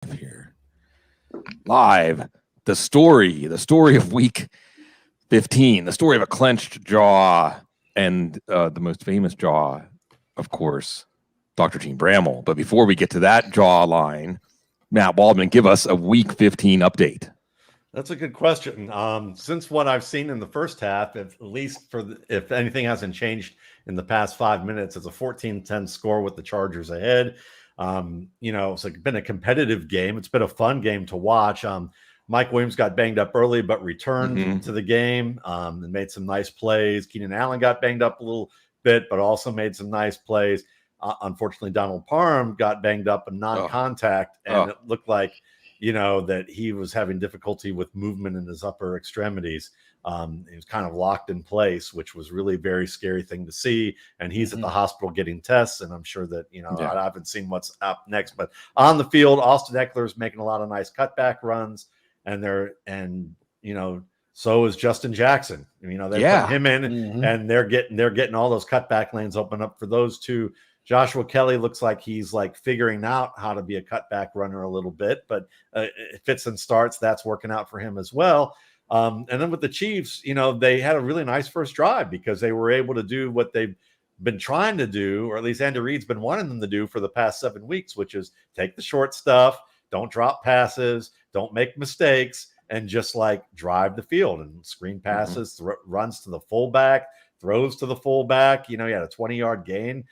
here. Live. The story of week 15, the story of a clenched jaw and the most famous jaw, of course, Dr. Jene Bramel. But before we get to that jaw line, Matt Waldman, give us a week 15 update. That's a good question. Since what I've seen in the first half, at least if anything hasn't changed in the past 5 minutes, it's a 14-10 score with the Chargers ahead. It's been a competitive game. It's been a fun game to watch. Mike Williams got banged up early, but returned to the game and made some nice plays. Keenan Allen got banged up a little bit, but also made some nice plays. Unfortunately, Donald Parham got banged up in non-contact, and it looked like that he was having difficulty with movement in his upper extremities. He was kind of locked in place, which was really a very scary thing to see. And he's at the hospital getting tests. And I'm sure that, I haven't seen what's up next, but on the field, Austin Eckler is making a lot of nice cutback runs, so is Justin Jackson. They put him in and they're getting all those cutback lanes open up for those two. Joshua Kelly looks like he's figuring out how to be a cutback runner a little bit, but fits and starts. That's working out for him as well. And then with the Chiefs, they had a really nice first drive because they were able to do what they've been trying to do, or at least Andy Reid's been wanting them to do for the past 7 weeks, which is take the short stuff, don't drop passes, don't make mistakes, and just drive the field and screen passes, runs to the fullback, throws to the fullback. He had a 20-yard gain.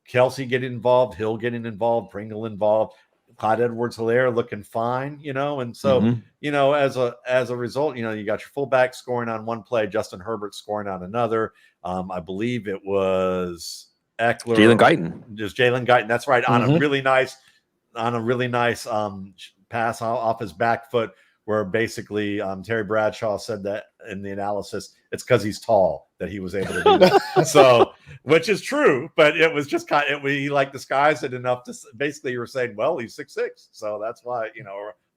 Kelsey getting involved, Hill getting involved, Pringle involved, Clyde Edwards-Helaire looking fine, and so, as a result, you got your fullback scoring on one play, Justin Herbert scoring on another. I believe it was Eckler. Jalen Guyton. Just Jalen Guyton. That's right. On a really nice pass off his back foot, where basically Terry Bradshaw said that in the analysis, it's because he's tall that he was able to do that. So, which is true, but it was just he disguised it enough to basically you were saying, well, he's 6'6", so that's why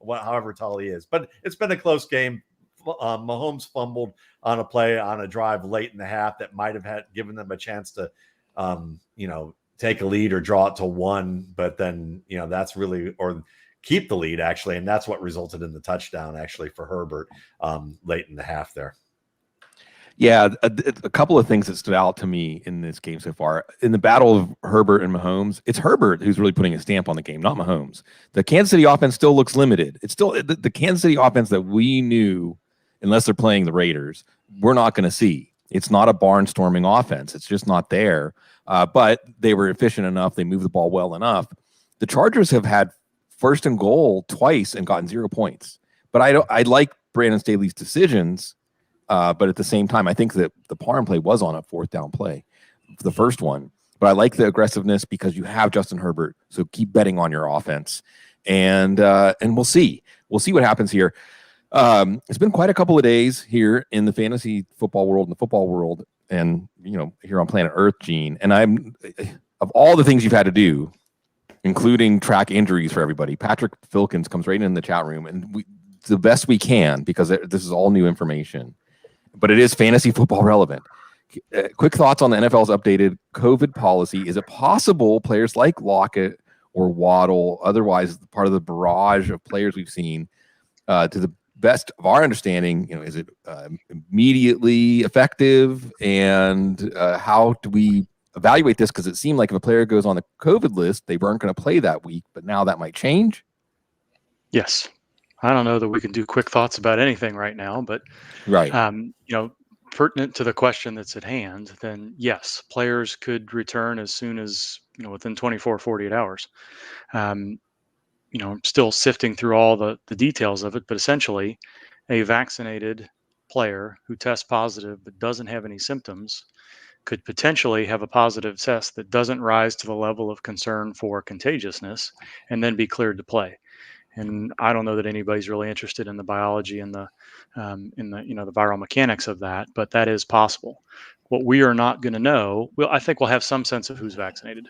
however tall he is. But it's been a close game. Mahomes fumbled on a play on a drive late in the half that might have given them a chance to, take a lead or draw it to 1, but then that's really or keep the lead actually, and that's what resulted in the touchdown actually for Herbert late in the half there. Yeah, a couple of things that stood out to me in this game so far. In the battle of Herbert and Mahomes, it's Herbert who's really putting a stamp on the game, not Mahomes. The Kansas City offense still looks limited. It's still the Kansas City offense that we knew, unless they're playing the Raiders, we're not going to see. It's not a barnstorming offense. It's just not there. But they were efficient enough. They moved the ball well enough. The Chargers have had first and goal twice and gotten 0 points. But I like Brandon Staley's decisions. But at the same time, I think that the Parham play was on a 4th down play, the first one. But I like the aggressiveness because you have Justin Herbert. So keep betting on your offense, and we'll see. We'll see what happens here. It's been quite a couple of days here in the fantasy football world and the football world, and here on planet Earth, Gene. And I'm of all the things you've had to do, including track injuries for everybody. Patrick Filkins comes right in the chat room, and we the best we can because this is all new information. But it is fantasy football relevant. Quick thoughts on the NFL's updated COVID policy. Is it possible players like Lockett or Waddle, otherwise part of the barrage of players we've seen, to the best of our understanding, is it immediately effective? And how do we evaluate this? Because it seemed like if a player goes on the COVID list, they weren't going to play that week, but now that might change. Yes. I don't know that we can do quick thoughts about anything right now, but right. Pertinent to the question that's at hand, then yes, players could return as soon as, within 24, 48 hours. Still sifting through all the details of it, but essentially a vaccinated player who tests positive but doesn't have any symptoms could potentially have a positive test that doesn't rise to the level of concern for contagiousness and then be cleared to play. And I don't know that anybody's really interested in the biology and the viral mechanics of that, but that is possible. What we are not going to know, I think we'll have some sense of who's vaccinated.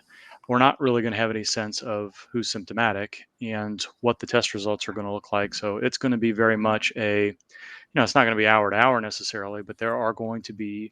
We're not really going to have any sense of who's symptomatic and what the test results are going to look like. So it's going to be very much it's not going to be hour to hour necessarily, but there are going to be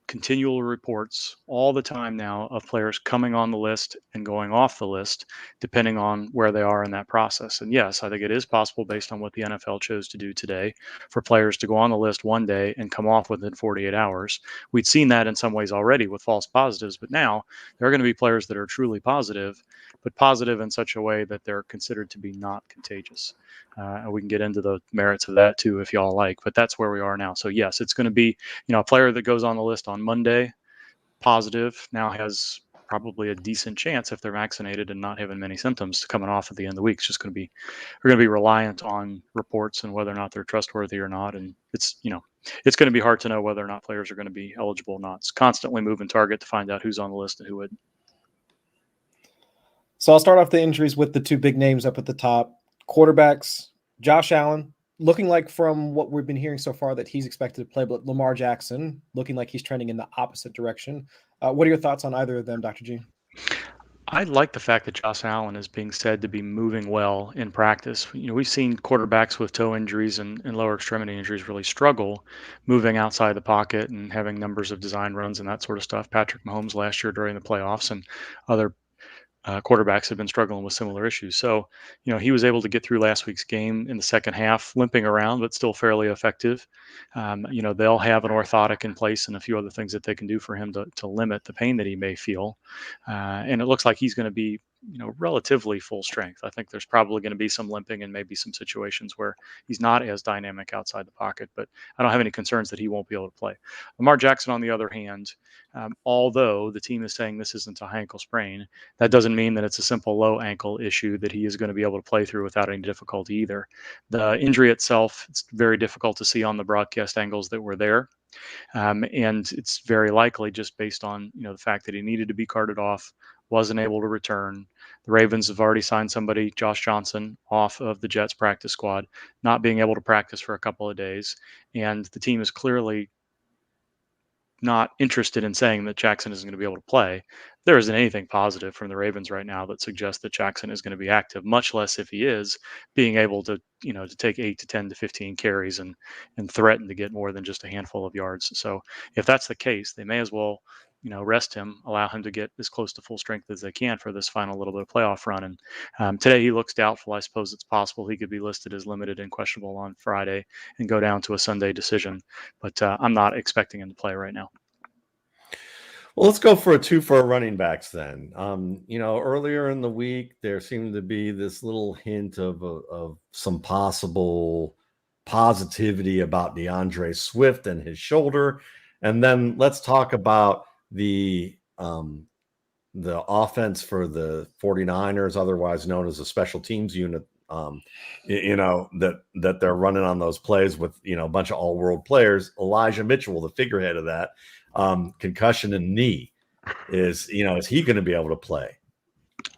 continual reports all the time now of players coming on the list and going off the list, depending on where they are in that process. And yes, I think it is possible, based on what the NFL chose to do today, for players to go on the list one day and come off within 48 hours. We'd seen that in some ways already with false positives, but now there are going to be players that are truly positive, but positive in such a way that they're considered to be not contagious. And we can get into the merits of that too, if y'all like, but that's where we are now. So yes, it's going to be, a player that goes on the list on Monday, positive, now has probably a decent chance, if they're vaccinated and not having many symptoms, to coming off at the end of the week. It's just going to be, we're going to be reliant on reports and whether or not they're trustworthy or not. And it's going to be hard to know whether or not players are going to be eligible or not. It's constantly moving target to find out who's on the list and who wouldn't. So I'll start off the injuries with the two big names up at the top. Quarterbacks, Josh Allen, looking like, from what we've been hearing so far, that he's expected to play, but Lamar Jackson looking like he's trending in the opposite direction. What are your thoughts on either of them, Dr. G? I like the fact that Josh Allen is being said to be moving well in practice. We've seen quarterbacks with toe injuries and lower extremity injuries really struggle moving outside the pocket and having numbers of design runs and that sort of stuff. Patrick Mahomes last year during the playoffs, and other quarterbacks have been struggling with similar issues. So, he was able to get through last week's game in the second half, limping around, but still fairly effective. They'll have an orthotic in place and a few other things that they can do for him to limit the pain that he may feel. And it looks like he's going to be, relatively full strength. I think there's probably going to be some limping and maybe some situations where he's not as dynamic outside the pocket, but I don't have any concerns that he won't be able to play. Lamar Jackson, on the other hand, although the team is saying this isn't a high ankle sprain, that doesn't mean that it's a simple low ankle issue that he is going to be able to play through without any difficulty either. The injury itself, it's very difficult to see on the broadcast angles that were there. And it's very likely just based on, the fact that he needed to be carted off, wasn't able to return. The Ravens have already signed somebody, Josh Johnson, off of the Jets practice squad, not being able to practice for a couple of days. And the team is clearly not interested in saying that Jackson isn't going to be able to play. There isn't anything positive from the Ravens right now that suggests that Jackson is going to be active, much less, if he is, being able to, to take 8 to 10 to 15 carries and threaten to get more than just a handful of yards. So if that's the case, they may as well, rest him, allow him to get as close to full strength as they can for this final little bit of playoff run. And today he looks doubtful. I suppose it's possible he could be listed as limited and questionable on Friday and go down to a Sunday decision. But I'm not expecting him to play right now. Well, let's go for a running backs then. Earlier in the week, there seemed to be this little hint of some possible positivity about DeAndre Swift and his shoulder. And then let's talk about the offense for the 49ers, otherwise known as a special teams unit, that they're running on those plays with, a bunch of all-world players. Elijah Mitchell, the figurehead of that, concussion and knee. Is he going to be able to play?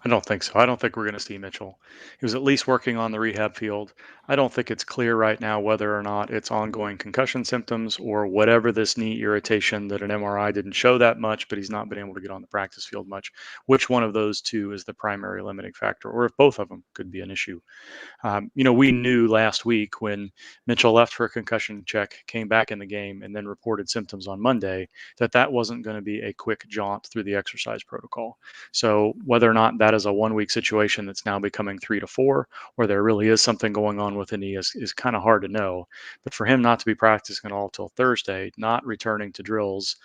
I don't think so. I don't think we're going to see Mitchell. He was at least working on the rehab field. I don't think it's clear right now whether or not it's ongoing concussion symptoms or whatever this knee irritation that an MRI didn't show that much, but he's not been able to get on the practice field much. Which one of those two is the primary limiting factor, or if both of them could be an issue? We knew last week when Mitchell left for a concussion check, came back in the game, and then reported symptoms on Monday, that wasn't going to be a quick jaunt through the exercise protocol. So whether or not that is a 1 week situation that's now becoming 3 to 4, or there really is something going on with the knee is kind of hard to know. But for him not to be practicing at all till Thursday, not returning to drills,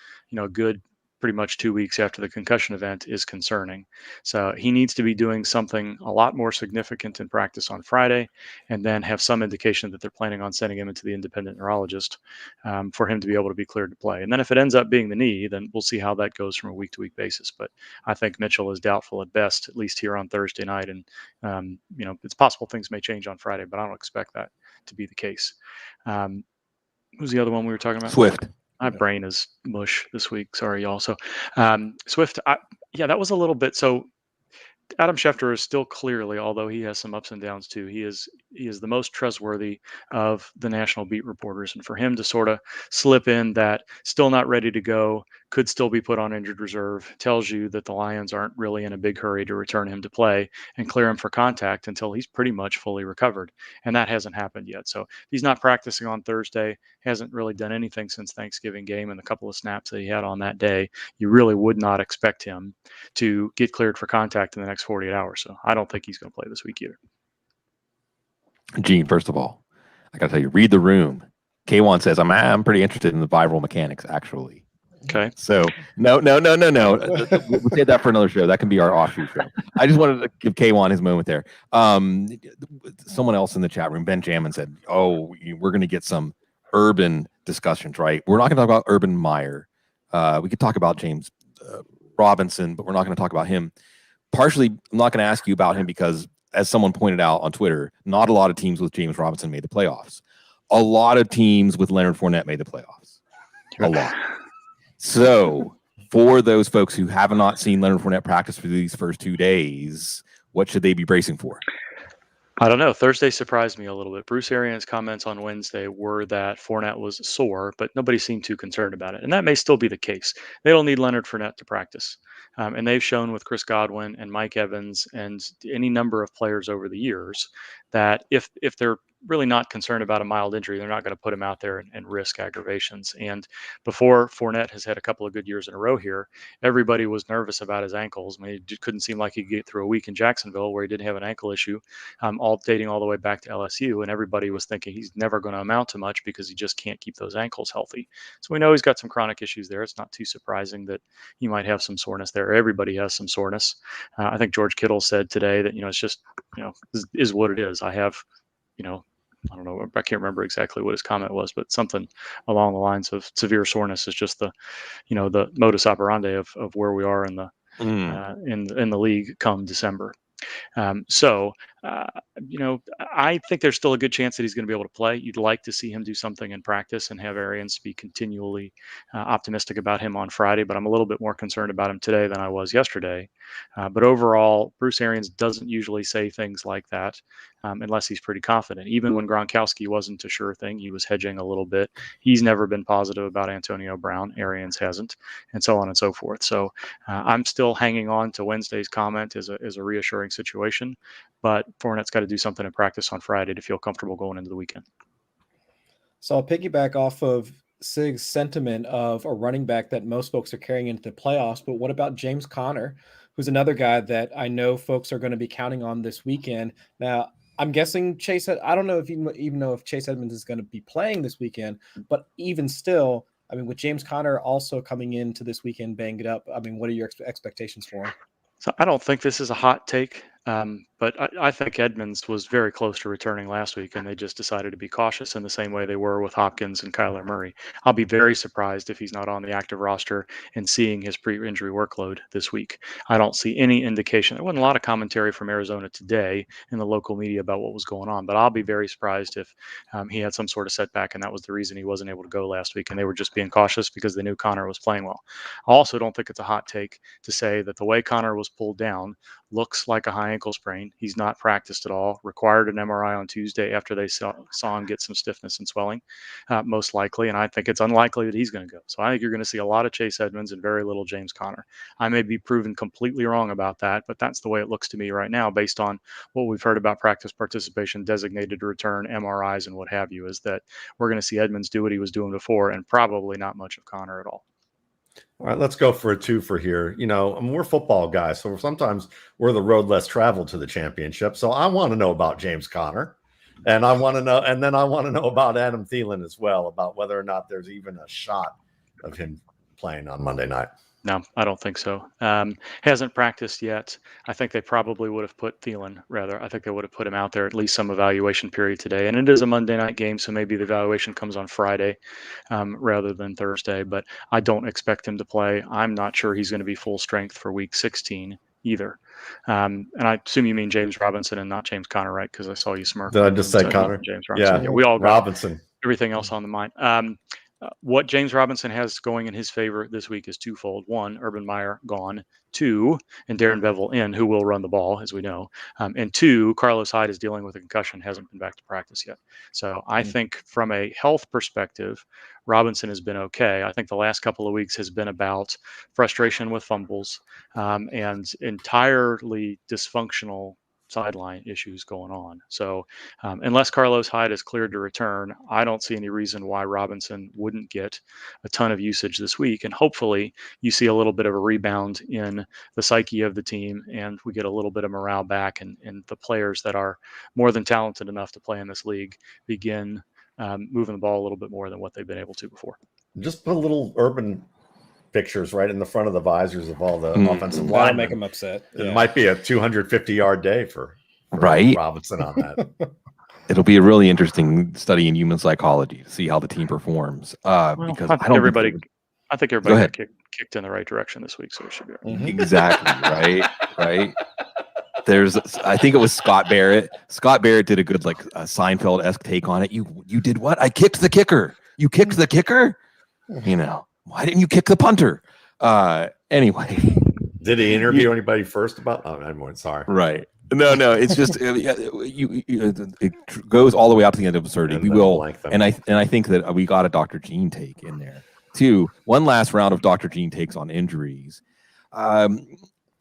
good pretty much 2 weeks after the concussion event, is concerning. So he needs to be doing something a lot more significant in practice on Friday, and then have some indication that they're planning on sending him into the independent neurologist for him to be able to be cleared to play. And then if it ends up being the knee, then we'll see how that goes from a week-to-week basis. But I think Mitchell is doubtful at best, at least here on Thursday night. And, it's possible things may change on Friday, but I don't expect that to be the case. Who's the other one we were talking about? Swift. My brain is mush this week. Sorry, y'all. So Swift, that was a little bit. So Adam Schefter is still clearly, although he has some ups and downs too, he is he is the most trustworthy of the national beat reporters. And for him to sort of slip in that still not ready to go, could still be put on injured reserve, tells you that the Lions aren't really in a big hurry to return him to play and clear him for contact until he's pretty much fully recovered. And that hasn't happened yet. So he's not practicing on Thursday, hasn't really done anything since Thanksgiving game and the couple of snaps that he had on that day. You really would not expect him to get cleared for contact in the next 48 hours. So I don't think he's going to play this week either. Gene, first of all, I got to tell you, read the room. K1 says, I'm pretty interested in the viral mechanics, actually. Okay. So no. We'll save that for another show. That can be our offshoot show. I just wanted to give K1 his moment there. Someone else in the chat room, Ben Jamin, said, we're going to get some urban discussions, right? We're not going to talk about Urban Meyer. We could talk about James Robinson, but we're not going to talk about him. Partially, I'm not going to ask you about him because, as someone pointed out on Twitter, not a lot of teams with James Robinson made the playoffs. A lot of teams with Leonard Fournette made the playoffs. A lot. So, for those folks who have not seen Leonard Fournette practice for these first 2 days, what should they be bracing for? I don't know. Thursday surprised me a little bit. Bruce Arians' comments on Wednesday were that Fournette was sore, but nobody seemed too concerned about it. And that may still be the case. They don't need Leonard Fournette to practice. And they've shown with Chris Godwin and Mike Evans and any number of players over the years that if they're really not concerned about a mild injury, they're not going to put him out there and risk aggravations. And before Fournette has had a couple of good years in a row here, everybody was nervous about his ankles. I mean, it couldn't seem like he could get through a week in Jacksonville where he didn't have an ankle issue, all dating all the way back to LSU. And everybody was thinking he's never going to amount to much because he just can't keep those ankles healthy. So we know he's got some chronic issues there. It's not too surprising that he might have some soreness there. Everybody has some soreness. I think George Kittle said today that, it's just, is what it is. I have, I don't know. I can't remember exactly what his comment was, but something along the lines of severe soreness is just the modus operandi of where we are in the in the league come December. I think there's still a good chance that he's going to be able to play. You'd like to see him do something in practice and have Arians be continually optimistic about him on Friday, but I'm a little bit more concerned about him today than I was yesterday. But overall, Bruce Arians doesn't usually say things like that unless he's pretty confident. Even when Gronkowski wasn't a sure thing, he was hedging a little bit. He's never been positive about Antonio Brown. Arians hasn't, and so on and so forth. So I'm still hanging on to Wednesday's comment as a reassuring situation, but Fournette's got to do something in practice on Friday to feel comfortable going into the weekend. So I'll piggyback off of Sig's sentiment of a running back that most folks are carrying into the playoffs, but what about James Conner, who's another guy that I know folks are going to be counting on this weekend? Now, I'm guessing I don't know if you even know if Chase Edmonds is going to be playing this weekend, but even still, I mean, with James Conner also coming into this weekend banged up, I mean, what are your expectations for him? So I don't think this is a hot take, but I think Edmonds was very close to returning last week, and they just decided to be cautious in the same way they were with Hopkins and Kyler Murray. I'll be very surprised if he's not on the active roster and seeing his pre-injury workload this week. I don't see any indication. There wasn't a lot of commentary from Arizona today in the local media about what was going on, but I'll be very surprised if he had some sort of setback, and that was the reason he wasn't able to go last week, and they were just being cautious because they knew Conner was playing well. I also don't think it's a hot take to say that the way Conner was pulled down looks like a high ankle sprain. He's not practiced at all, required an MRI on Tuesday after they saw him get some stiffness and swelling, most likely. And I think it's unlikely that he's going to go. So I think you're going to see a lot of Chase Edmonds and very little James Conner. I may be proven completely wrong about that, but that's the way it looks to me right now based on what we've heard about practice participation, designated to return, MRIs, and what have you, is that we're going to see Edmonds do what he was doing before and probably not much of Conner at all. All right, let's go for a twofer here. We're football guys, so sometimes we're the road less traveled to the championship. So I want to know about James Conner, and I want to know about Adam Thielen as well, about whether or not there's even a shot of him playing on Monday night. No, I don't think so. Hasn't practiced yet. I think they probably would have put Thielen, rather. I think they would have put him out there at least some evaluation period today. And it is a Monday night game, so maybe the evaluation comes on Friday rather than Thursday. But I don't expect him to play. I'm not sure he's going to be full strength for week 16 either. And I assume you mean James Robinson and not James Conner, right? Because I saw you smirk. Did I just say Conner? James Robinson. Yeah, we all got Robinson. everything else on the mind. What James Robinson has going in his favor this week is twofold. One, Urban Meyer gone. Two, and Darren Bevel in, who will run the ball, as we know. And two, Carlos Hyde is dealing with a concussion, hasn't been back to practice yet. So I think from a health perspective, Robinson has been okay. I think the last couple of weeks has been about frustration with fumbles and entirely dysfunctional sideline issues going on. So unless Carlos Hyde is cleared to return, I don't see any reason why Robinson wouldn't get a ton of usage this week. And hopefully you see a little bit of a rebound in the psyche of the team and we get a little bit of morale back and the players that are more than talented enough to play in this league begin moving the ball a little bit more than what they've been able to before. Just put a little Urban pictures right in the front of the visors of all the offensive That'll line. make him upset. It might be a 250-yard day for right Robinson on that. It'll be a really interesting study in human psychology to see how the team performs. Because I think everybody got kicked in the right direction this week, so it should be right. Exactly right. I think it was Scott Barrett. Scott Barrett did a good Seinfeld-esque take on it. You did what? I kicked the kicker. You kicked the kicker? Why didn't you kick the punter? Anyway. Did he interview anybody first about? Oh, I'm sorry. Right. No. It's just it goes all the way out to the end of absurdity. We will, and I think that we got a Dr. Gene take in there too. One last round of Dr. Gene takes on injuries. For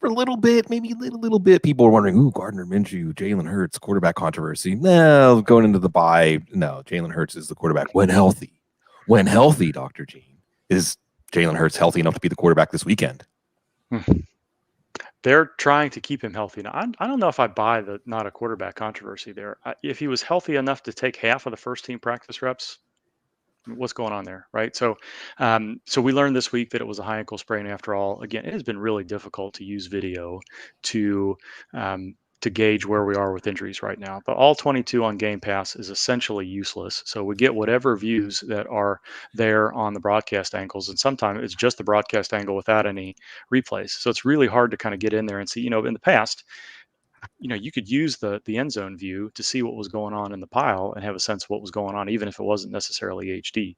a little bit, maybe a little bit, people are wondering, ooh, Gardner Minshew, Jalen Hurts, quarterback controversy. No, going into the bye, no, Jalen Hurts is the quarterback when healthy. When healthy, Dr. Gene. Is Jalen Hurts healthy enough to be the quarterback this weekend? They're trying to keep him healthy. Now, I don't know if I buy the not a quarterback controversy there. If he was healthy enough to take half of the first team practice reps, what's going on there, right? So we learned this week that it was a high ankle sprain after all. Again, it has been really difficult to use video to gauge where we are with injuries right now. But all 22 on Game Pass is essentially useless. So we get whatever views that are there on the broadcast angles. And sometimes it's just the broadcast angle without any replays. So it's really hard to kind of get in there and see, in the past, you could use the end zone view to see what was going on in the pile and have a sense of what was going on, even if it wasn't necessarily HD.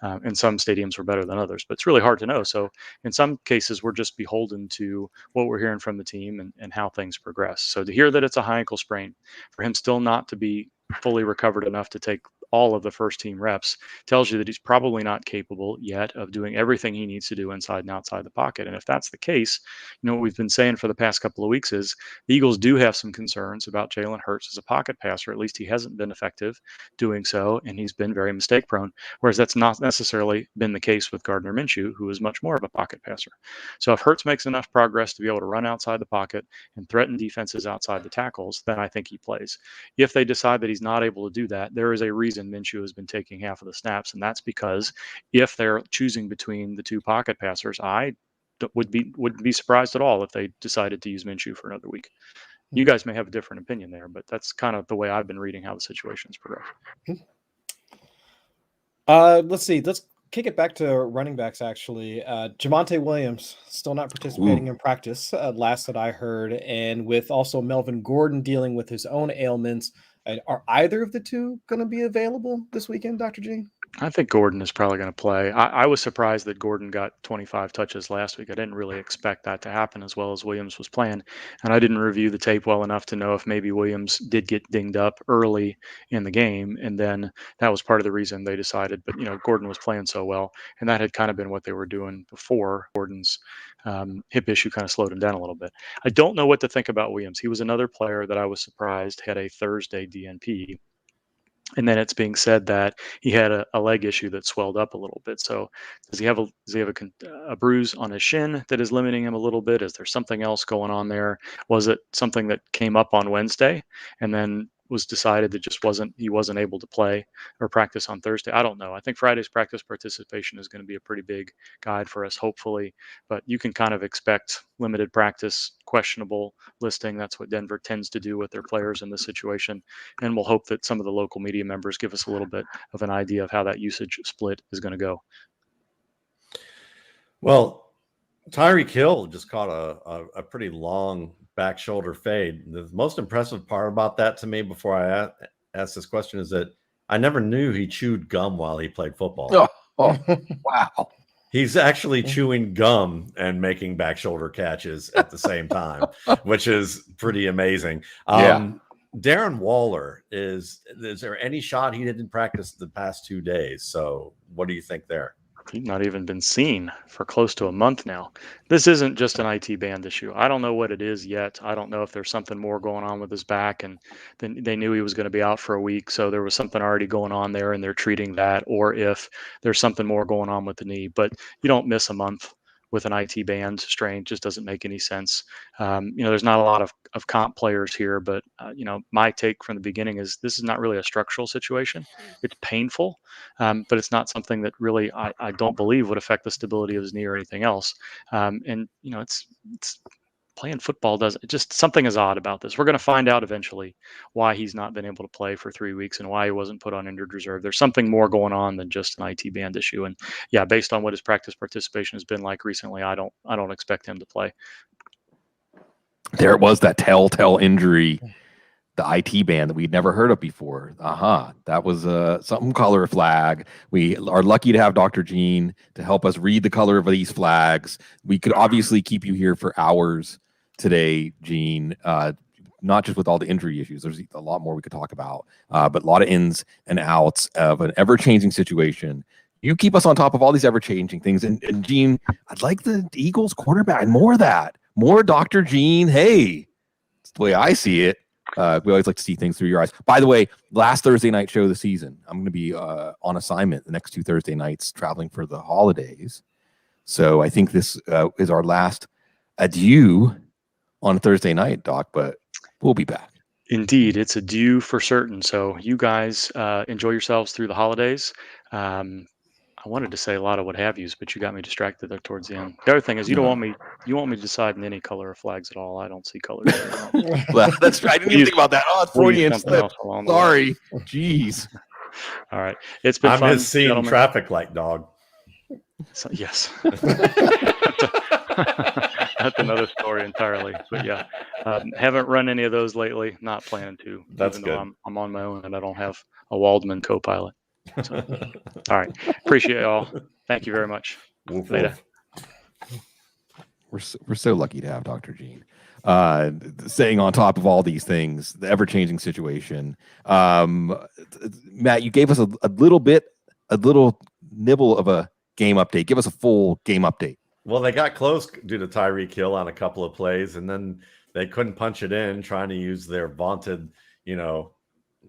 And some stadiums were better than others, but it's really hard to know. So in some cases, we're just beholden to what we're hearing from the team and how things progress. So to hear that it's a high ankle sprain, for him still not to be fully recovered enough to take all of the first team reps tells you that he's probably not capable yet of doing everything he needs to do inside and outside the pocket. And if that's the case, what we've been saying for the past couple of weeks is the Eagles do have some concerns about Jalen Hurts as a pocket passer. At least he hasn't been effective doing so, and he's been very mistake prone, whereas that's not necessarily been the case with Gardner Minshew, who is much more of a pocket passer. So if Hurts makes enough progress to be able to run outside the pocket and threaten defenses outside the tackles, then I think he plays. If they decide that he's not able to do that, there is a reason Minshew has been taking half of the snaps, and that's because if they're choosing between the two pocket passers, I wouldn't be surprised at all if they decided to use Minshew for another week. You guys may have a different opinion there, but that's kind of the way I've been reading how the situation's progressed. Let's see. Let's kick it back to running backs, actually. Javonte Williams still not participating in practice, last that I heard. And with also Melvin Gordon dealing with his own ailments, are either of the two going to be available this weekend, Dr. G? I think Gordon is probably going to play. I was surprised that Gordon got 25 touches last week. I didn't really expect that to happen as well as Williams was playing. And I didn't review the tape well enough to know if maybe Williams did get dinged up early in the game. And then that was part of the reason they decided. But, Gordon was playing so well. And that had kind of been what they were doing before Gordon's hip issue kind of slowed him down a little bit. I don't know what to think about Williams. He was another player that I was surprised had a Thursday DNP. And then it's being said that he had a leg issue that swelled up a little bit. So does he have a bruise on his shin that is limiting him a little bit? Is there something else going on there? Was it something that came up on Wednesday and then was decided that he wasn't able to play or practice on Thursday? I don't know. I think Friday's practice participation is going to be a pretty big guide for us, hopefully. But you can kind of expect limited practice, questionable listing. That's what Denver tends to do with their players in this situation. And we'll hope that some of the local media members give us a little bit of an idea of how that usage split is going to go. Well, Tyreek Hill just caught a pretty long back shoulder fade. The most impressive part about that to me before I ask this question is that I never knew he chewed gum while he played football. Wow. He's actually chewing gum and making back shoulder catches at the same time, which is pretty amazing. Darren Waller, is there any shot he didn't practice the past 2 days? So what do you think there? He's not even been seen for close to a month now. This isn't just an IT band issue. I don't know what it is yet. I don't know if there's something more going on with his back, and then they knew he was going to be out for a week, so there was something already going on there, and they're treating that, or if there's something more going on with the knee. But you don't miss a month with an IT band strain. It just doesn't make any sense. There's not a lot of comp players here, but my take from the beginning is this is not really a structural situation. It's painful, but it's not something that really I don't believe would affect the stability of his knee or anything else. It's playing football just something is odd about this. We're going to find out eventually why he's not been able to play for 3 weeks and why he wasn't put on injured reserve. There's something more going on than just an IT band issue. And yeah, based on what his practice participation has been like recently, I don't expect him to play. There it was, that telltale injury, the IT band that we'd never heard of before. That was something color flag. We are lucky to have Dr. Jene to help us read the color of these flags. We could obviously keep you here for hours today, Jene, not just with all the injury issues. There's a lot more we could talk about, but a lot of ins and outs of an ever-changing situation. You keep us on top of all these ever-changing things. And Jene, I'd like the Eagles quarterback, more of that. More Dr. Jene. Hey, it's the way I see it. We always like to see things through your eyes. By the way, last Thursday night show of the season. I'm going to be on assignment the next 2 Thursday nights, traveling for the holidays. So I think this is our last adieu on Thursday night, Doc, but we'll be back. Indeed, it's a due for certain. So you guys enjoy yourselves through the holidays. I wanted to say a lot of what have yous, but you got me distracted there towards the end. The other thing is you want me to decide in any color of flags at all. I don't see colors. Well, that's right. I didn't even think about that. Oh, it's Freudian slip. Sorry. Jeez. All right. It's been fun. I'm just seeing traffic light, dog. So, yes. That's another story entirely. But yeah, haven't run any of those lately. Not planning to. That's even good. Though I'm on my own and I don't have a Waldman co-pilot. So, all right. Appreciate y'all. Thank you very much. Later. We're so lucky to have Dr. Jene staying on top of all these things, the ever-changing situation. Matt, you gave us a little nibble of a game update. Give us a full game update. Well, they got close due to Tyreek Hill on a couple of plays, and then they couldn't punch it in, trying to use their vaunted,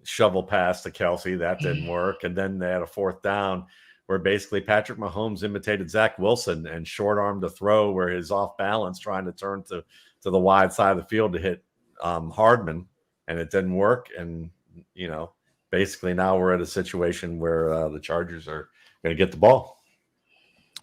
shovel pass to Kelsey. That didn't work. And then they had a 4th down where basically Patrick Mahomes imitated Zach Wilson and short-armed a throw where he's off balance trying to turn to the wide side of the field to hit Hardman, and it didn't work. And, basically now we're at a situation where the Chargers are going to get the ball.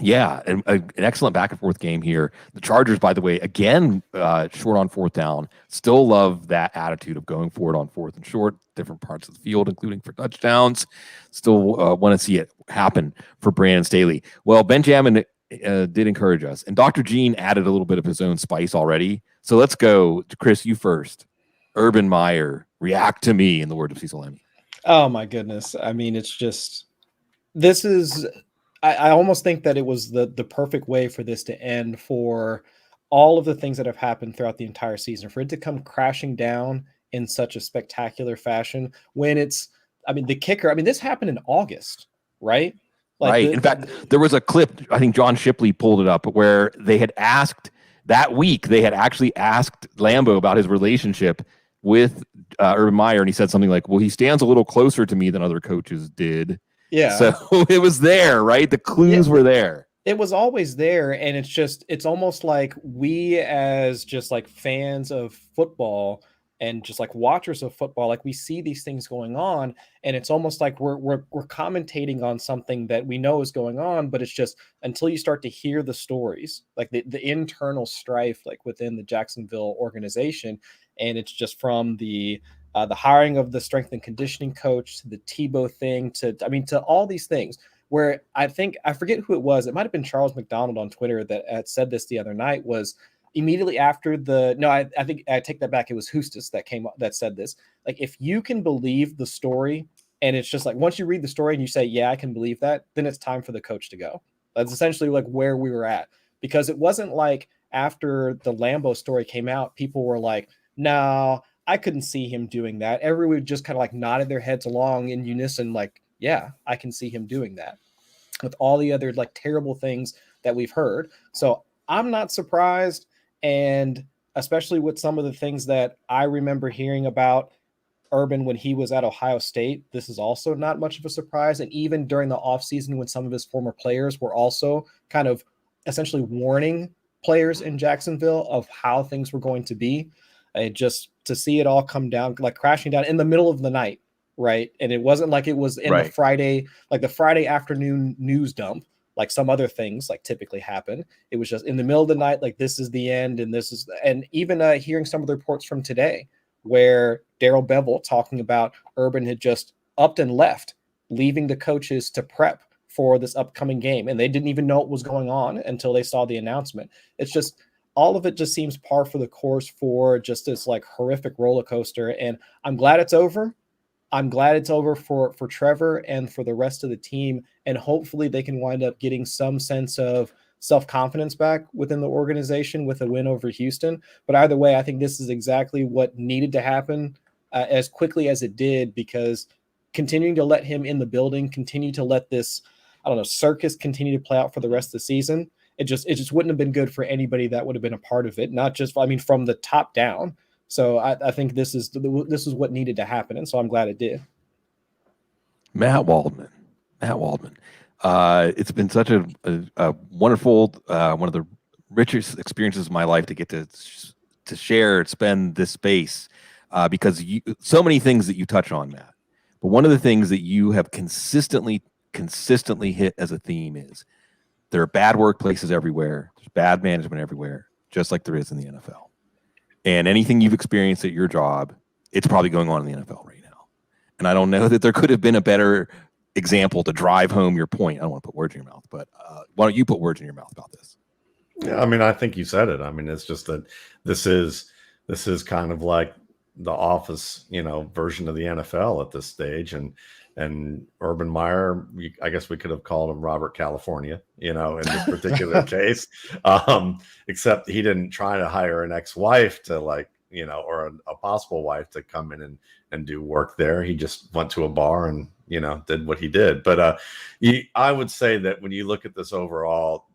Yeah, an excellent back and forth game here. The Chargers, by the way, again, short on 4th down, still love that attitude of going for it on 4th and short, different parts of the field, including for touchdowns. Still want to see it happen for Brandon Staley. Well, Benjamin did encourage us, and Dr. Jene added a little bit of his own spice already. So let's go, Chris, you first. Urban Meyer, react to me, in the word of Cecil Lammey. Oh, my goodness. I mean, it's just – this is – I almost think that it was the perfect way for this to end, for all of the things that have happened throughout the entire season, for it to come crashing down in such a spectacular fashion when the kicker, this happened in August, right? Right. In fact, there was a clip, I think John Shipley pulled it up, where they had asked that week, they had actually asked Lambeau about his relationship with Urban Meyer, and he said something like, well, he stands a little closer to me than other coaches did. Yeah. So it was there, right? The clues were there. It was always there. And it's almost like we, as just like fans of football and just like watchers of football, like we see these things going on, and it's almost like we're commentating on something that we know is going on, but it's just until you start to hear the stories, like the internal strife, like within the Jacksonville organization. And it's just from the hiring of the strength and conditioning coach, to the Tebow thing, to all these things, where I forget who it was. It might've been Charles McDonald on Twitter that had said this the other night, was immediately after I think I take that back. It was Hustis that said this. Like, if you can believe the story And it's just like, once you read the story and you say, yeah, I can believe that, then it's time for the coach to go. That's essentially like where we were at, because it wasn't like after the Lambeau story came out, people were like, no, I couldn't see him doing that. Everyone just kind of like nodded their heads along in unison, like, yeah, I can see him doing that, with all the other like terrible things that we've heard. So I'm not surprised. And especially with some of the things that I remember hearing about Urban when he was at Ohio State, this is also not much of a surprise. And even during the offseason, when some of his former players were also kind of essentially warning players in Jacksonville of how things were going to be, just to see it all come down, like crashing down in the middle of the night, right? And it wasn't like it was in the Friday, like the Friday afternoon news dump, like some other things like typically happen. It was just in the middle of the night, like this is the end, and even hearing some of the reports from today, where Darrell Bevell talking about Urban had just upped and left, leaving the coaches to prep for this upcoming game. And they didn't even know what was going on until they saw the announcement. It's just, all of it just seems par for the course for just this like horrific roller coaster. And I'm glad it's over. I'm glad it's over for Trevor and for the rest of the team. And hopefully they can wind up getting some sense of self-confidence back within the organization with a win over Houston. But either way, I think this is exactly what needed to happen as quickly as it did, because continuing to let him in the building, continue to let this, I don't know, circus continue to play out for the rest of the season, it just wouldn't have been good for anybody that would have been a part of it. Not just, I mean, from the top down. So I think this is what needed to happen. And so I'm glad it did. Matt Waldman. It's been such a wonderful, one of the richest experiences of my life to get to share, spend this space, because so many things that you touch on, Matt. But one of the things that you have consistently hit as a theme is there are bad workplaces everywhere. There's bad management everywhere, just like there is in the NFL. And anything you've experienced at your job, it's probably going on in the NFL right now. And I don't know that there could have been a better example to drive home your point. I don't want to put words in your mouth, but why don't you put words in your mouth about this? Yeah, I mean, I think you said it. I mean, it's just that this is kind of like the Office, version of the NFL at this stage. And Urban Meyer, I guess we could have called him Robert California, in this particular case, except he didn't try to hire an ex-wife to or a possible wife to come in and do work there. He just went to a bar and, did what he did. But I would say that when you look at this overall,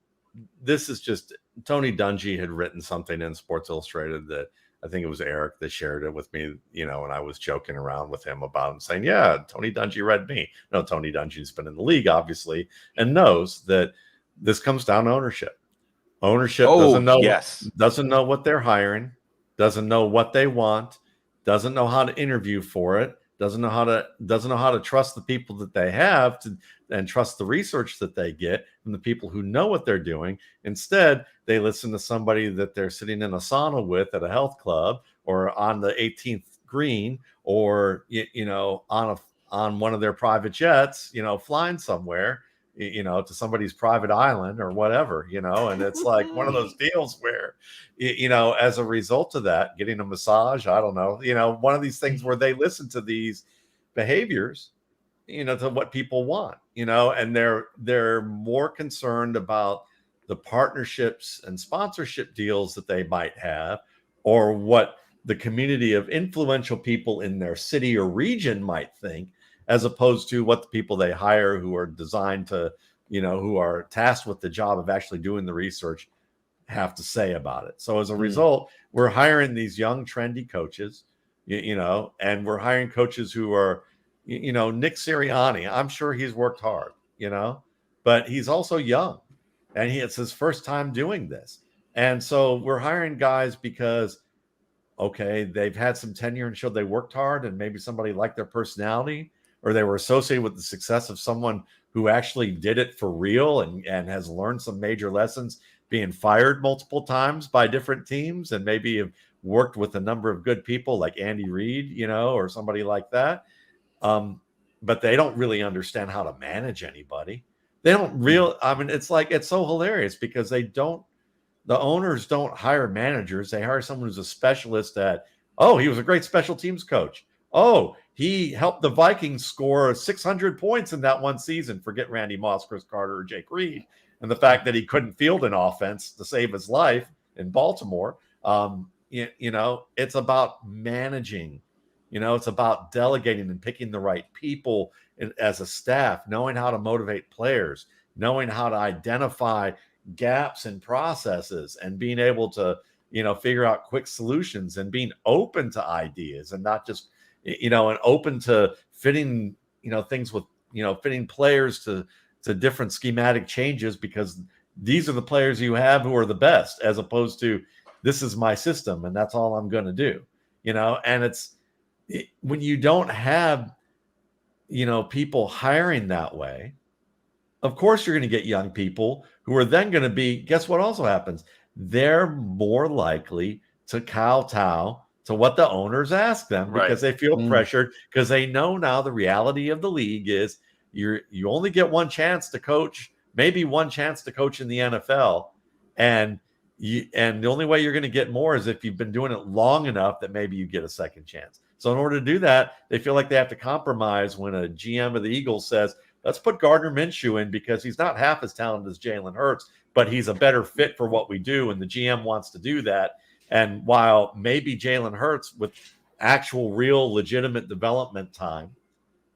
this is just, Tony Dungy had written something in Sports Illustrated that I think it was Eric that shared it with me, and I was joking around with him about him saying, yeah, Tony Dungy read me. No, Tony Dungy's been in the league, obviously, and knows that this comes down to ownership. Ownership doesn't know what they're hiring, doesn't know what they want, doesn't know how to interview for it, doesn't know how to trust the people that they have and trust the research that they get from the people who know what they're doing. Instead, they listen to somebody that they're sitting in a sauna with at a health club or on the 18th green or, on one of their private jets, flying somewhere, to somebody's private island or whatever, and it's like one of those deals where, as a result of that, getting a massage, I don't know, one of these things where they listen to these behaviors, to what people want, and they're more concerned about the partnerships and sponsorship deals that they might have, or what the community of influential people in their city or region might think, as opposed to what the people they hire who are designed to, who are tasked with the job of actually doing the research have to say about it. So as a result, we're hiring these young, trendy coaches, and we're hiring coaches who are, Nick Sirianni. I'm sure he's worked hard, but he's also young and it's his first time doing this. And so we're hiring guys because, okay, they've had some tenure and showed they worked hard and maybe somebody liked their personality, or they were associated with the success of someone who actually did it for real and has learned some major lessons, being fired multiple times by different teams, and maybe have worked with a number of good people like Andy Reid, or somebody like that. But they don't really understand how to manage anybody. They don't it's so hilarious because the owners don't hire managers. They hire someone who's a specialist at, oh, he was a great special teams coach. Oh, he helped the Vikings score 600 points in that one season. Forget Randy Moss, Chris Carter, or Jake Reed. And the fact that he couldn't field an offense to save his life in Baltimore. It's about managing. It's about delegating and picking the right people as a staff, knowing how to motivate players, knowing how to identify gaps in processes, and being able to, figure out quick solutions, and being open to ideas, and not just, and open to fitting, things with, fitting players to different schematic changes, because these are the players you have who are the best, as opposed to, this is my system and that's all I'm going to do, and when you don't have, people hiring that way, of course you're going to get young people who are then going to be, guess what also happens? They're more likely to kowtow to what the owners ask them, because they feel pressured, because they know now the reality of the league is you only get one chance to coach, maybe one chance to coach in the NFL. And the only way you're going to get more is if you've been doing it long enough that maybe you get a second chance. So in order to do that, they feel like they have to compromise when a GM of the Eagles says, let's put Gardner Minshew in because he's not half as talented as Jalen Hurts, but he's a better fit for what we do. And the GM wants to do that. And while maybe Jalen Hurts, with actual, real, legitimate development time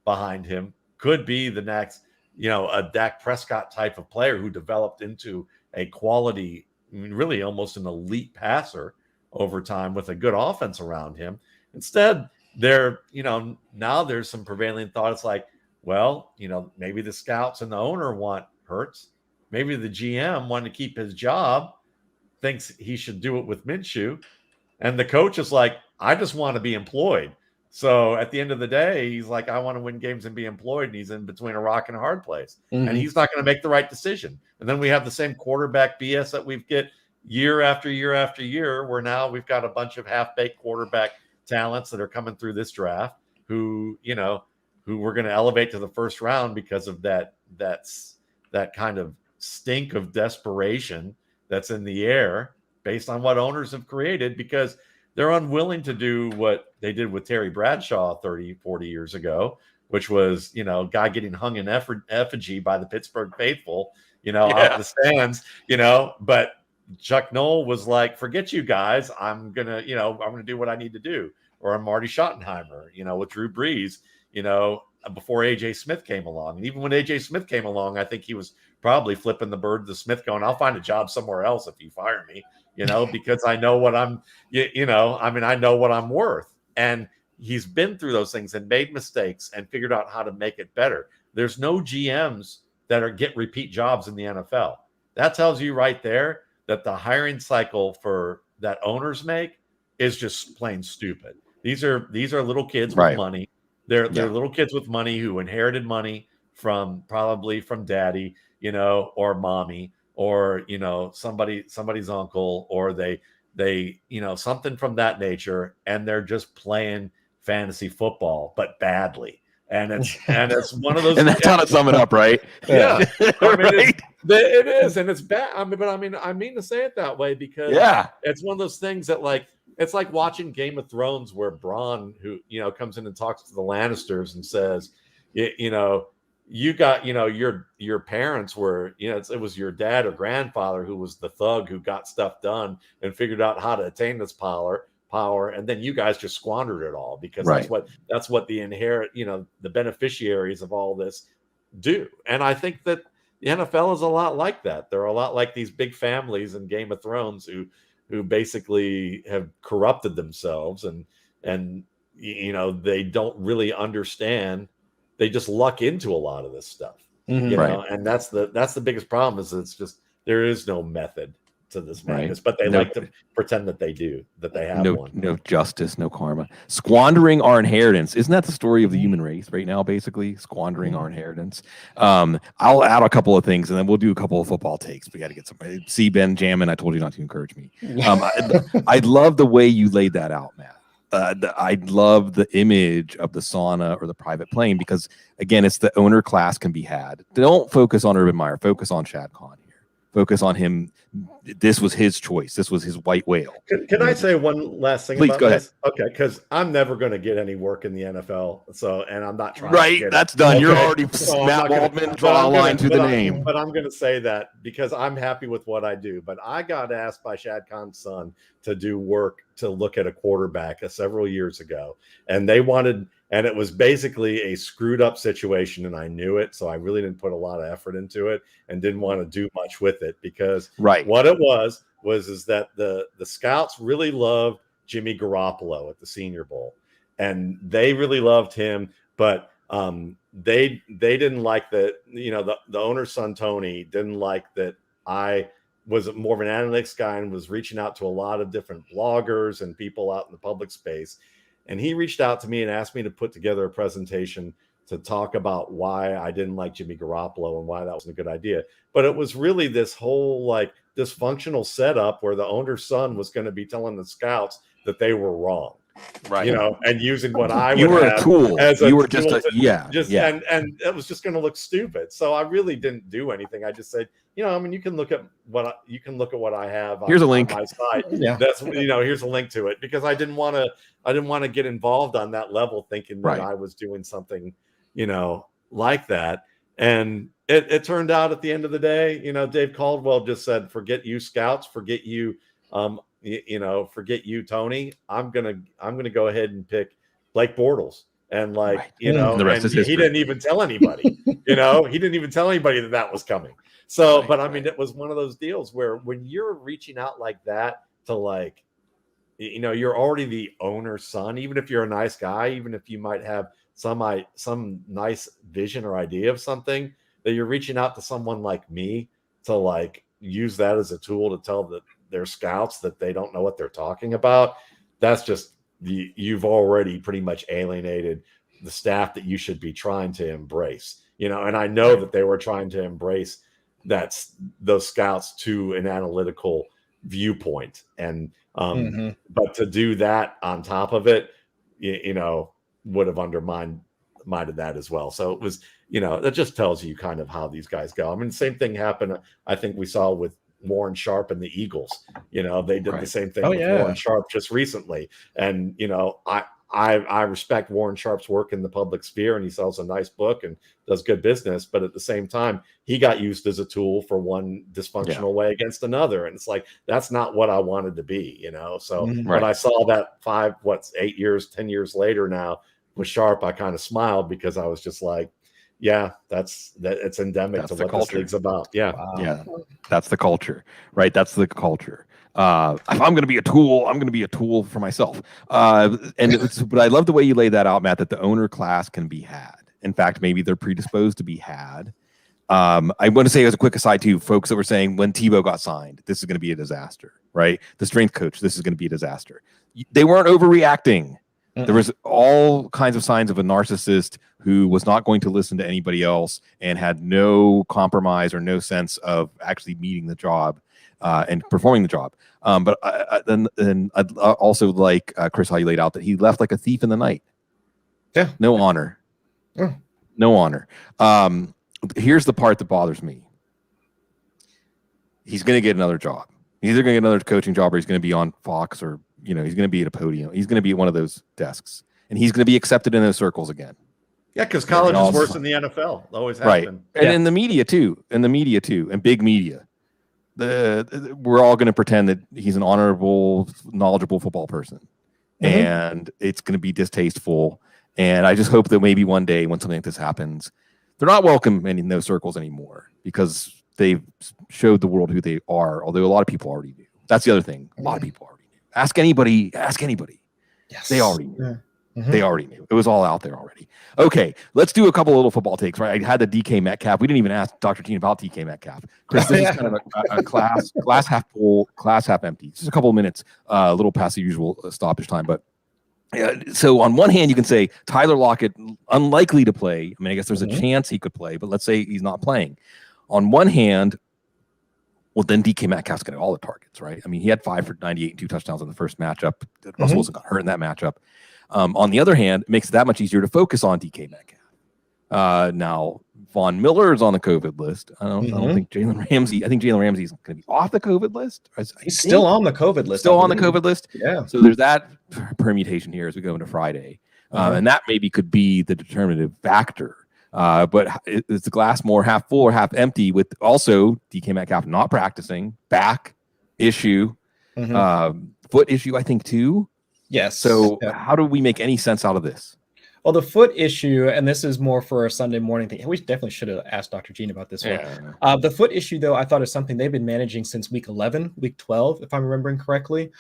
behind him, could be the next, a Dak Prescott type of player who developed into a quality, really almost an elite passer over time with a good offense around him. Instead, now there's some prevailing thought. It's like, well, maybe the scouts and the owner want Hurts. Maybe the GM wanting to keep his job thinks he should do it with Minshew. And the coach is like, I just want to be employed. So at the end of the day, he's like, I want to win games and be employed. And he's in between a rock and a hard place. And he's not going to make the right decision. And then we have the same quarterback BS that we've get year after year after year, where now we've got a bunch of half-baked quarterback talents that are coming through this draft who we're going to elevate to the first round because of that kind of stink of desperation that's in the air based on what owners have created, because they're unwilling to do what they did with Terry Bradshaw 30, 40 years ago, which was, guy getting hung in effigy by the Pittsburgh faithful, out in the stands, but Chuck Noll was like, forget you guys. I'm going to do what I need to do. Or Marty Schottenheimer, with Drew Brees, before AJ Smith came along. And even when AJ Smith came along, I think he was probably flipping the bird to Smith going, I'll find a job somewhere else if you fire me, because I know what I know what I'm worth. And he's been through those things and made mistakes and figured out how to make it better. There's no GMs that get repeat jobs in the NFL. That tells you right there that the hiring cycle for that owners make is just plain stupid. These are little kids with money. They're little kids with money who inherited money from daddy, or mommy, or somebody's uncle, or they something from that nature, and they're just playing fantasy football, but badly. And it's one of those, and that's how to sum it up, right? Yeah, right? It is, and it's bad. I mean to say it that way because it's one of those things that it's like watching Game of Thrones, where Bronn, who comes in and talks to the Lannisters and says, you got your parents were it was your dad or grandfather who was the thug who got stuff done and figured out how to attain this power, and then you guys just squandered it all because that's what the inherit the beneficiaries of all this do. And I think that the NFL is a lot like that. They're a lot like these big families in Game of Thrones who basically have corrupted themselves and they don't really understand. They just luck into a lot of this stuff, and that's the biggest problem is it's just, there is no method to this madness, but they like to pretend that they do, that they have one. No justice, no karma. Squandering our inheritance. Isn't that the story of the human race right now, basically? Squandering our inheritance. I'll add a couple of things, and then we'll do a couple of football takes. We got to get somebody. See, Ben jamming. I told you not to encourage me. I love the way you laid that out, Matt. I love the image of the sauna or the private plane because, again, it's the owner class can be had. Don't focus on Urban Meyer. Focus on Shad Khan here. focus on him. This was his choice. This was his white whale. Can I say one last thing Please, about go this? Okay, because I'm never going to get any work in the NFL. So, and I'm not trying Right, to get that's it. done. Okay. You're already So Matt Waldman. Draw a line through the name. But I'm going to say that because I'm happy with what I do. But I got asked by Shad Khan's son to do work to look at a quarterback several years ago, and they wanted. And it was basically a screwed up situation, and I knew it. So I really didn't put a lot of effort into it and didn't want to do much with it because what it was that the scouts really loved Jimmy Garoppolo at the Senior Bowl, and they really loved him, but they didn't like that. The owner's son Tony didn't like that I was more of an analytics guy and was reaching out to a lot of different bloggers and people out in the public space. And he reached out to me and asked me to put together a presentation to talk about why I didn't like Jimmy Garoppolo and why that wasn't a good idea. But it was really this whole like dysfunctional setup where the owner's son was going to be telling the scouts that they were wrong. Right. And using what I you would were have a tool. as You a were tool just and it was just going to look stupid. So I really didn't do anything. I just said, you can look at what I have. Here's a link on my site. Yeah. That's here's a link to it because I didn't want to get involved on that level thinking that I was doing something, like that. And it turned out at the end of the day, Dave Caldwell just said, forget you scouts, forget you, forget you, Tony. I'm gonna go ahead and pick Blake Bortles. And the rest is history. He didn't even tell anybody, he didn't even tell anybody that was coming. So, but I mean, it was one of those deals where when you're reaching out like that to you're already the owner's son, even if you're a nice guy, even if you might have some nice vision or idea of something, that you're reaching out to someone like me to use that as a tool to tell their scouts that they don't know what they're talking about. That's just you've already pretty much alienated the staff that you should be trying to embrace, and I know that they were trying to embrace those scouts to an analytical viewpoint. And, but to do that on top of it, would have undermined that as well. So it was, that just tells you kind of how these guys go. I mean, the same thing happened. I think we saw with Warren Sharp and the Eagles. They did the same thing with Warren Sharp just recently. And I respect Warren Sharp's work in the public sphere, and he sells a nice book and does good business. But at the same time, he got used as a tool for one dysfunctional way against another. And it's that's not what I wanted to be, So when I saw that 10 years later now with Sharp, I kind of smiled because I was just it's endemic to what this league's about. Yeah. Wow. Yeah. That's the culture, right? That's the culture. If I'm going to be a tool, I'm going to be a tool for myself. But I love the way you laid that out, Matt, that the owner class can be had. In fact, maybe they're predisposed to be had. I want to say as a quick aside too, folks that were saying when Tebow got signed, this is going to be a disaster, right? The strength coach, this is going to be a disaster. They weren't overreacting. There was all kinds of signs of a narcissist who was not going to listen to anybody else and had no compromise or no sense of actually meeting the job and performing the job. But then I'd also like Chris, how you laid out that he left like a thief in the night. Yeah. No honor. No honor. Here's the part that bothers me. He's going to get another job. He's either going to get another coaching job or he's going to be on Fox or he's going to be at a podium. He's going to be at one of those desks, and he's going to be accepted in those circles again. Yeah, because college is worse than the NFL. Always has been. And in the media too, and big media. We're all going to pretend that he's an honorable, knowledgeable football person, and it's going to be distasteful. And I just hope that maybe one day when something like this happens, they're not welcome in those circles anymore because they've showed the world who they are, although a lot of people already do. That's the other thing. A lot of people already knew. Ask anybody. Yes. They already knew. They already knew. It was all out there already. Okay, let's do a couple of little football takes, right? I had the DK Metcalf. We didn't even ask Dr. Teen about DK Metcalf. Chris, this is kind of a glass half full, glass half empty. Just a couple of minutes, a little past the usual stoppage time. But so on one hand, you can say Tyler Lockett, unlikely to play. I mean, I guess there's a chance he could play, but let's say he's not playing. On one hand, well, then DK Metcalf's going to all the targets, right? I mean, he had 5 for 98 and 2 touchdowns in the first matchup. Russell Wilson got hurt in that matchup. On the other hand, it makes it that much easier to focus on DK Metcalf. Now, Von Miller is on the COVID list. I don't think Jalen Ramsey. I think Jalen Ramsey is going to be off the COVID list. He's still on the COVID list. Still on the COVID list. Yeah. So there's that permutation here as we go into Friday, and that maybe could be the determinative factor. But is the glass more half full or half empty? With also DK Metcalf not practicing, back issue, foot issue, I think too. Yes. So how do we make any sense out of this? Well, the foot issue, and this is more for a Sunday morning thing. We definitely should have asked Dr. Jene about this one. The foot issue, though, I thought is something they've been managing since week 11, week 12, if I'm remembering correctly.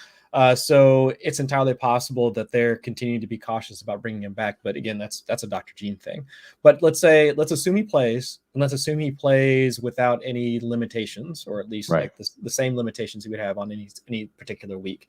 So it's entirely possible that they're continuing to be cautious about bringing him back. But again, that's a Dr. Jene thing. But let's assume he plays, and let's assume he plays without any limitations, or at least like the same limitations he would have on any particular week.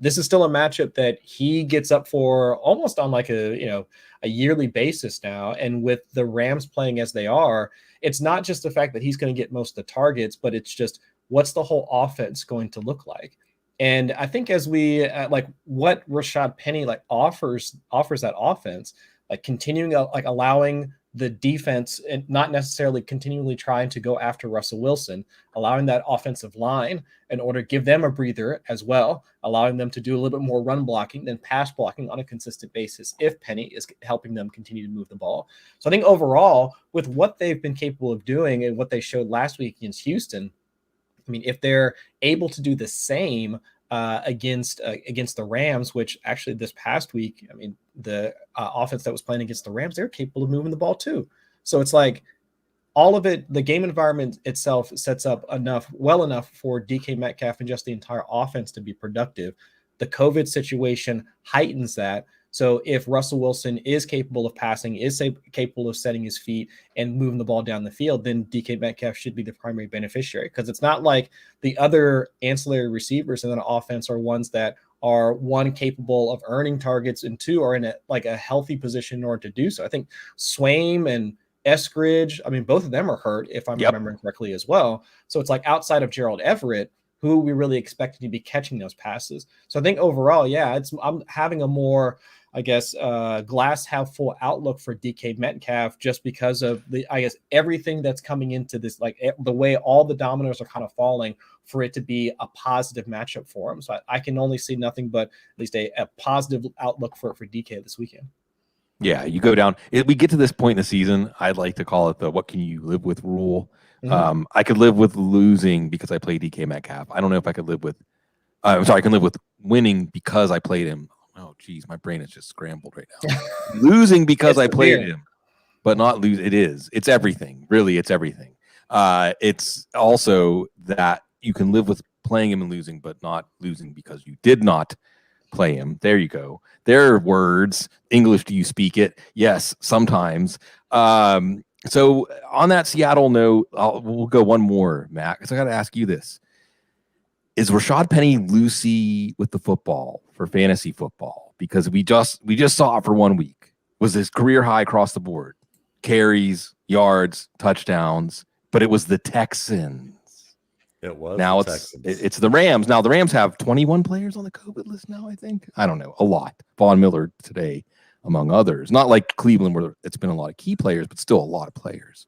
This is still a matchup that he gets up for almost on like a yearly basis now. And with the Rams playing as they are, it's not just the fact that he's going to get most of the targets, but it's just what's the whole offense going to look like. And I think as we like what Rashaad Penny like offers that offense, like continuing like allowing the defense and not necessarily continually trying to go after Russell Wilson, allowing that offensive line in order to give them a breather as well, allowing them to do a little bit more run blocking than pass blocking on a consistent basis if Penny is helping them continue to move the ball. So I think overall, with what they've been capable of doing and what they showed last week against Houston, I mean, if they're able to do the same against the Rams, which actually this past week, I mean, the offense that was playing against the Rams, they're capable of moving the ball too. So it's like all of it, the game environment itself sets up well enough for DK Metcalf and just the entire offense to be productive. The COVID situation heightens that. So if Russell Wilson is capable of passing, is capable of setting his feet and moving the ball down the field, then DK Metcalf should be the primary beneficiary, because it's not like the other ancillary receivers in an offense are ones that are, one, capable of earning targets, and two, are in a healthy position in order to do so. I think Swaim and Eskridge, I mean, both of them are hurt, if I'm remembering correctly as well. So it's like outside of Gerald Everett, who we really expected to be catching those passes. So I think overall, I'm having a more, I guess, glass half full outlook for DK Metcalf, just because of everything that's coming into this, like the way all the dominoes are kind of falling for it to be a positive matchup for him. So I can only see nothing but at least a positive outlook for DK this weekend. Yeah, you go down. We get to this point in the season, I'd like to call it the what can you live with rule. I could live with losing because I play DK Metcalf. I don't know if I could live with I can live with winning because I played him. Oh, geez, my brain is just scrambled right now. Losing because I played him, but not lose. It's everything. Really, it's everything. It's also that you can live with playing him and losing, but not losing because you did not play him. There you go. There are words. English, do you speak it? Yes, sometimes. So on that Seattle note, we'll go one more, Matt, because I got to ask you this. Is Rashaad Penny Lucy with the football for fantasy football? Because we just saw it for 1 week. Was this career high across the board? Carries, yards, touchdowns, but it was the Texans. It was. Now it's the Rams. Now the Rams have 21 players on the COVID list now, I think. I don't know, a lot. Von Miller today, among others. Not like Cleveland where it's been a lot of key players, but still a lot of players.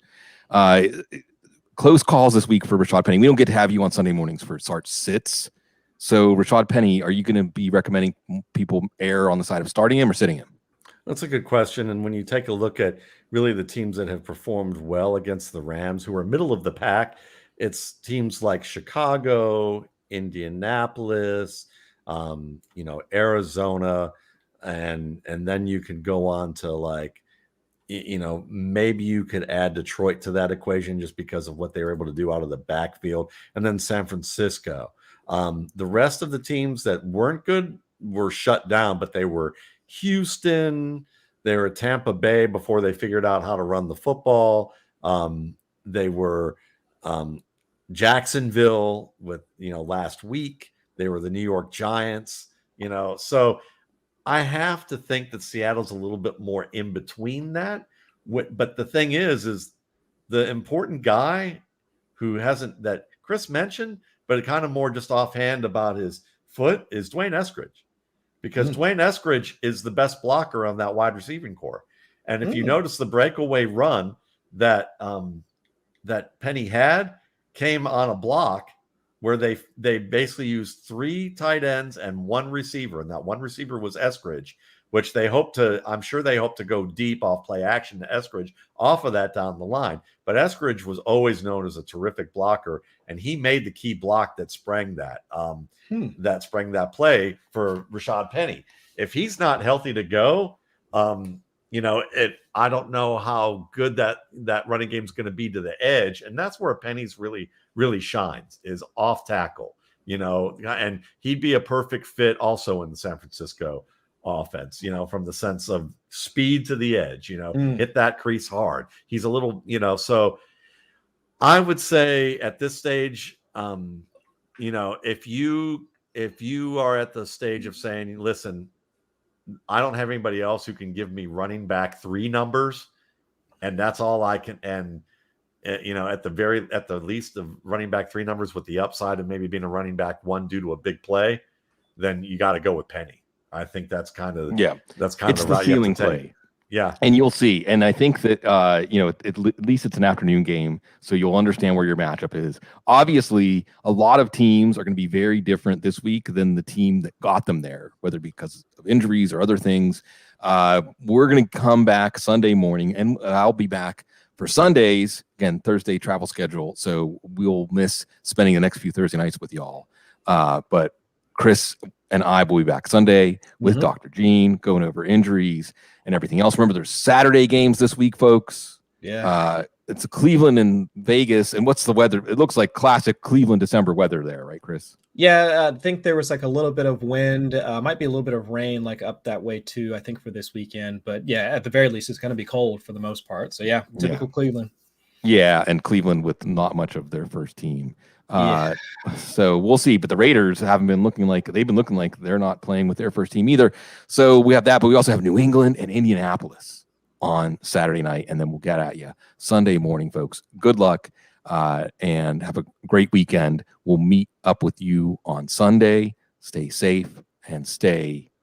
Close calls this week for Rashaad Penny. We don't get to have you on Sunday mornings for start sits. So Rashaad Penny, are you going to be recommending people err on the side of starting him or sitting him? That's a good question. And when you take a look at really the teams that have performed well against the Rams, who are middle of the pack, it's teams like Chicago, Indianapolis, Arizona, and then you can go on to like, maybe you could add Detroit to that equation just because of what they were able to do out of the backfield, and then San Francisco. The rest of the teams that weren't good were shut down, but they were Houston, they were Tampa Bay before they figured out how to run the football. They were Jacksonville with, last week. They were the New York Giants, so I have to think that Seattle's a little bit more in between that. But the thing is the important guy that Chris mentioned, but kind of more just offhand about his foot, is Dwayne Eskridge, because Dwayne Eskridge is the best blocker on that wide receiving core. And if you notice the breakaway run that that Penny had came on a block where they basically used 3 tight ends and 1 receiver, and that 1 receiver was Eskridge, which I'm sure they hope to go deep off play action to Eskridge off of that down the line. But Eskridge was always known as a terrific blocker, and he made the key block that sprang that play for Rashaad Penny. If he's not healthy to go, I don't know how good that running game is going to be to the edge, and that's where Penny's really shines, is off tackle. And he'd be a perfect fit also in the San Francisco offense, from the sense of speed to the edge, hit that crease hard. He's a little, so I would say at this stage, if you are at the stage of saying, listen, I don't have anybody else who can give me running back 3 numbers, and that's all I can. And at the least of running back 3 numbers with the upside of maybe being a running back 1 due to a big play, then you got to go with Penny. I think that's kind of it's the ceiling play. Yeah, and you'll see. And I think that at least it's an afternoon game, so you'll understand where your matchup is. Obviously, a lot of teams are going to be very different this week than the team that got them there, whether because of injuries or other things. We're going to come back Sunday morning, and I'll be back for Sundays. Again, Thursday travel schedule, so we'll miss spending the next few Thursday nights with y'all. But Chris and I will be back Sunday with Dr. Gene, going over injuries and everything else. Remember, there's Saturday games this week, folks. Yeah. It's Cleveland and Vegas. And what's the weather? It looks like classic Cleveland December weather there, right, Chris? Yeah, I think there was like a little bit of wind, might be a little bit of rain, like up that way too, I think, for this weekend. But yeah, at the very least, it's going to be cold for the most part. So yeah, typical Cleveland. Yeah, and Cleveland with not much of their first team. So we'll see. But the Raiders they've been looking like they're not playing with their first team either. So we have that, but we also have New England and Indianapolis on Saturday night, and then we'll get at you Sunday morning, folks. Good luck and have a great weekend. We'll meet up with you on Sunday. Stay safe and stay